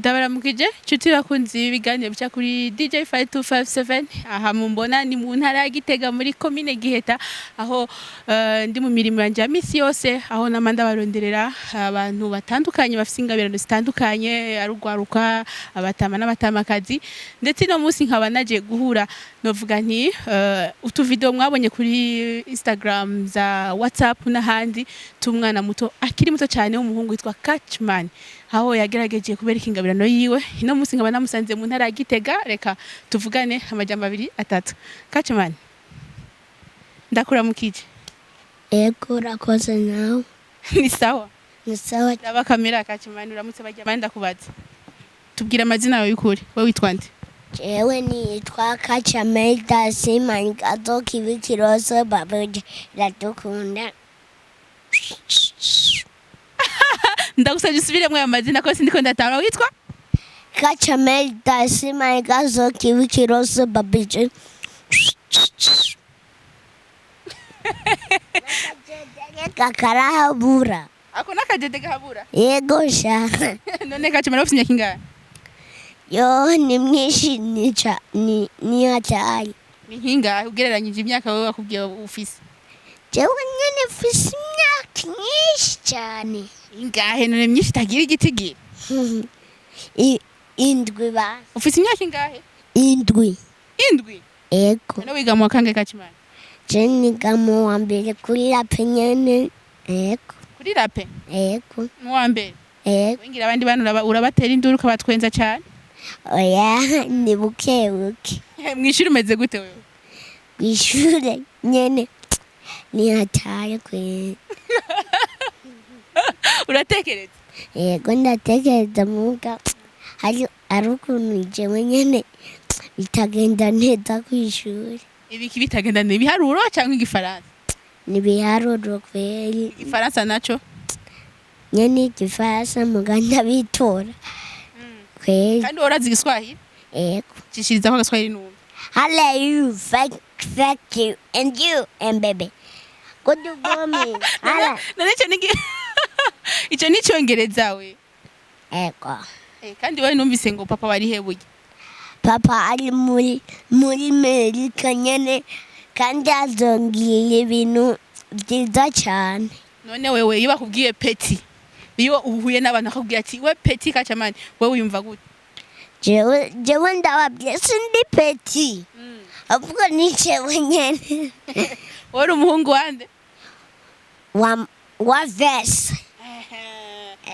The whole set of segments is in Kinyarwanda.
Ndabaramukije nshuti bakunzi ibiganiro bica kuri DJ 5257 aha mumbona ni mu ntara ya Gitega muri commune Giheta aho ndi mu mirimo yanje ya misi yose aho namanda baronderera abantu batandukanye bafite ingabirano zitandukanye arugwaruka abatama n'abatamakazi ndetse no musi nkaba naje guhura novuga nti utu video mwabonye kuri Instagram za WhatsApp n'ahandi tumwana muto akiri muto cyane w'umuhungu witwa Catchman aho yagerageje kubereka ingabirano yiwe ino musi nkaba namusanze mu ntara ya Gitega reka tuvugane amajambo 2-3 Catchman ndakuramukije Ego urakoze nawe ni sawa ni sawa ndaba kamera Catchman uramutse bajya bandi ndakubaza tubwira amazina yawe y'ukuri wewe witwa nde jewe nitwa Catchman Dasimani Kazoki Bikirose babeje radukunda ndagusabye usubiremo aya mazina ko sindiko ndatara witwa Catchman Dasimani Kazoki Bikirose babeje kakarahabura ako nakajede gahabura yego sha none Catchman ufite imyaka ingahe yo ni myinshi ni hatari ni hingahe ugereranyije imyaka wewe wakubwiye ufise jewe nyene mfise imyaka myinshi cyane ingahe none myinshi tagira igitigi indwi ba ufise imyaka ingahe indwi ego none wiga mu kange Catchman je niga mu wa mbere kuri rape nyene ego kuri rape ego mu wa mbere ego wingira abandi bantu urabatera induru ukabatwenza cyane oya ni bukebuke mwishuri umeze gute wewe kwishure nyene ni hatari kwe uratekereza ego ndatekereza muga ari ukuntu jewe nyene bitagenda neza kw'ishuri ibiki bitagenda ni ibiharuro cyangwa igifaransa ni ibiharuro kweli igifaransa naco nyene igifaransa muga ndabitora kweli kandi urazi igiswahili ego cishiriza ko igiswahili numva hello you thank you and you and baby good morning hala none ico ni cyongereza we ego kandi wewe numvise ngo papa wari hebuye papa ari muri Amerika nyene kandi azongiye ibintu byiza cyane none wewe iyo bakubwiye peti iyo uhuye n'abantu akubwiye ati we peti Catchman wewe uyumva gute jewe ndababwiye sindi peti avuga ni jewe nyene wari umuhungu wande wa vese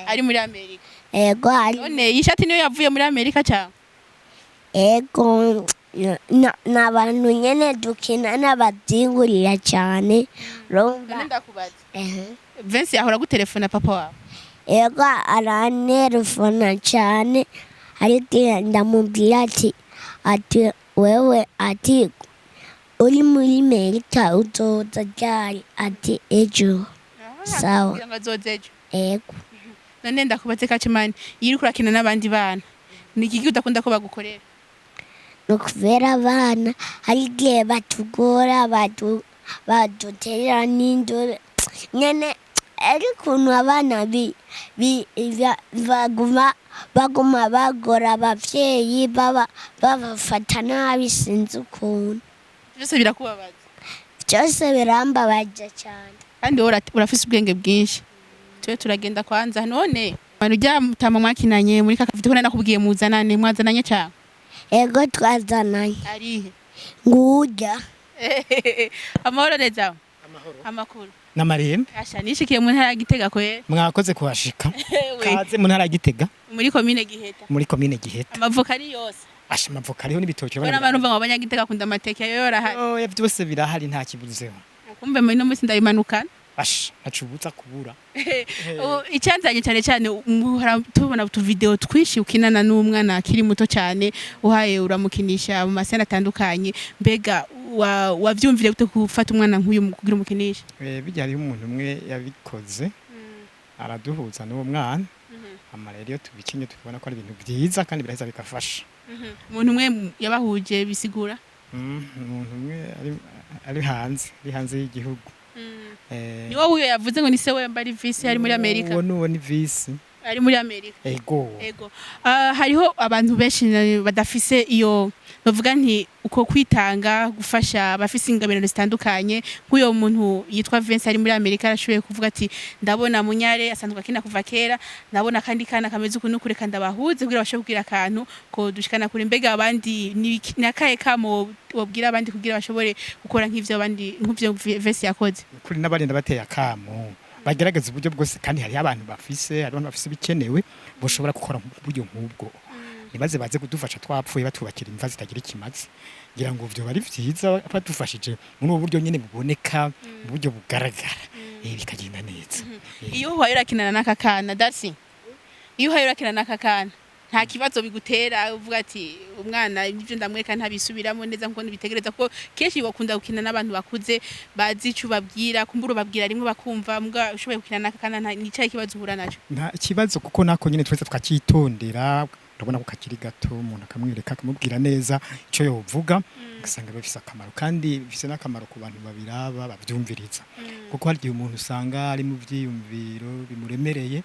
ari muri Amerika ego ari none ishati niyo yavuye muri Amerika cyangwa ego n'abantu nyene dukina n'abazingurira cyane none ndakubaza Vince ahora gutelefona papa wawe ego aranerefona cyane ariko ndamubwira ati wewe ati uri muri Amerika uzoza ryari ati ejo sawa ego none ndakubaze Catchman iyo uriko urakina n'abandi bana ni iki udakunda ko bagukorera nokuvera abana hari igihe batugora badutera n'induru nyene ariko abana baguma bagora abavyeyi babafata nabi sinzi ukuntu byose birakubabaza byose birambabaje cyane kandi urafise ubwenge bwinshi twe turagenda kwanza none abantu ujya mutama mwakinanye muri kakafite ko nakubwiye mwazananye cyane ego twazananye arihe ngujya amahoro neza amahoro amakuru namarembe asha nishikiye mu ntara ya Gitega kwe mwakoze kuhashika kaze mu ntara ya Gitega muri commune Giheta amavoka ari yose asha amavoka ariho n'ibitoki bana abantu bava abanyagitega kunda amateke yo yorahari oya byose birahari nta kibuzeho kumbe muri no musi ndayimanukana asha nacubuza kubura icyanzanye cyane tubona utu video twishi ukinana n'umwana akiri muto cyane uhaye uramukinisha mu masena atandukanye mbega wavyumvire gute gufata umwana nk'uyu kugira umukinisha bijya ari umuntu umwe yabikoze araduhuza n'uwo mwana amarero iyo tubikinye tubona ko ari ibintu byiza kandi biraheza bikafasha umuntu umwe yabahuje bisigura umuntu umwe ari hanze y'igihugu ni wowe yavuze ngo ni se wemba ari visi ari muri Amerika nuwo ni visi ari muri Amerika. ego Ego. Hariho abantu benshi badafise iyo bavuga nti uko kwitanga gufasha abafise ingabirano zitandukanye nk'uyo muntu yitwa Vince ari muri Amerika arashoboye kuvuga ati ndabona Munyare asanzwe akina kuva kera ndabona kandi kana kameze ukuntu kureka ndabahuze kugira bashobore kugira akantu ko dushikana kuri mbega abandi nakaye kamo wabwira abandi kugira bashobore gukora nk'ivyo abandi nk'ivyo Vince yakoze kuri n'abarinda bateye akamo bagerageza uburyo bwose kandi hari abantu bafise bikenewe boshobora gukora uburyo nk'ubwo nibaze baze kudufasha twapfuye batubakira imva zitagira ikimazi ngira ngo byo bari vyiza badufashije muri ubu buryo nyene buboneka mu buryo bugaragara bikagenda neza iyo uhaye urakinana n'akakana Darcy iyo uhaye urakinana n'akakana nta kibazo bigutera uvuga ati umwana ibyo ndamweka ntabisubiramo neza nkuko nibitegereza ko kenshi bakunda gukina n'abantu bakuze bazi ico babwira kumbura babwira rimwe bakumva mbwa ushoboye gukina n'akakana nta nicyo kibazo uhura naco nta kibazo kuko nako nyene twese twakitondera urabona ko kakiri gato umuntu akamwereka akamubwira neza icyo yovuga ugasanga bifise akamaro kandi bifise n'akamaro ku bantu babiraba bavyumviriza kuko hari igihe umuntu usanga ari mu vyiyumviro bimuremereye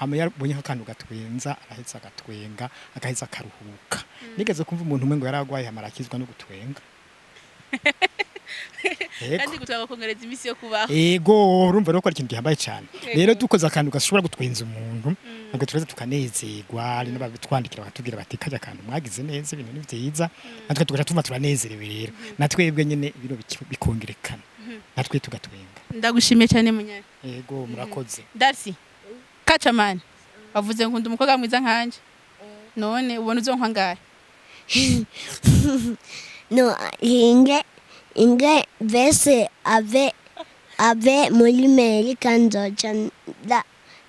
hama yabonye akantu gatwenza araheza agatwenga agaheza akaruhuka nigeze kumva umuntu umwe ngo yaragwaye hama arakizwa no gutwenga kandi gutanga kongereza imisi yo kubaho ego urumva rero ko ari ikintu gihambaye cyane rero dukoze akantu gashobora gutwenza umuntu ntabwo tureze tukanezerwa ari n'ababitwandikira bakatubwira bati kajya akantu mwagize neza ibintu ni byiza natwe tugaca tumva turanezerewe rero natwebwe nyene ibiro bikongerekana natwe tugatwenga ndagushimiye cyane Munyare ego murakoze Darcy Kachamani bavuze nkunda umukobwa mwiza nkanje none ubona uzonkwa ngahe No, inge vese ave muri Amerika nzoca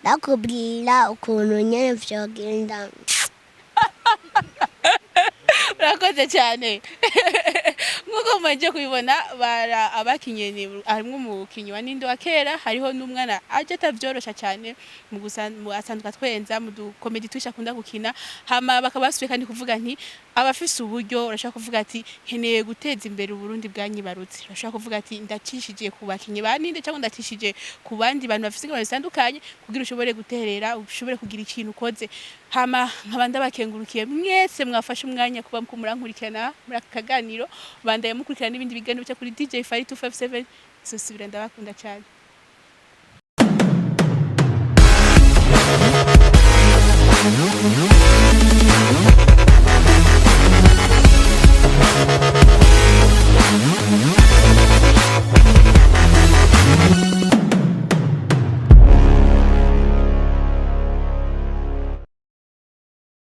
ndakubwira ukuntu nyene vyogenda. Urakoze cyane nkuko manje kubibona bara abakinye harimwe umukinyi wa Ninde wa kera hariho n'umwana aje atavyorosha cyane mu asanzwe twenza mu comedy twisha kunda gukina hama bakabasuye kandi kuvuga nti abafise uburyo urashaka kuvuga ati nkeneye guteza imbere Burundi bwanyibarutse urashaka kuvuga ati ndacishije ku bakinyi ba Ninde cyangwa ndacishije ku bandi bantu bafise ingano zitandukanye kugira ushobore guterera ushobore kugira ikintu ukoze hama nkabanda bakengurukiye mwese mwafashe umwanya kuba murankurikirana muri aka kaganiro bandaye mukurikirana n'ibindi biganiro byo kuri DJ Fire 257 sosubira ndabakunda cyane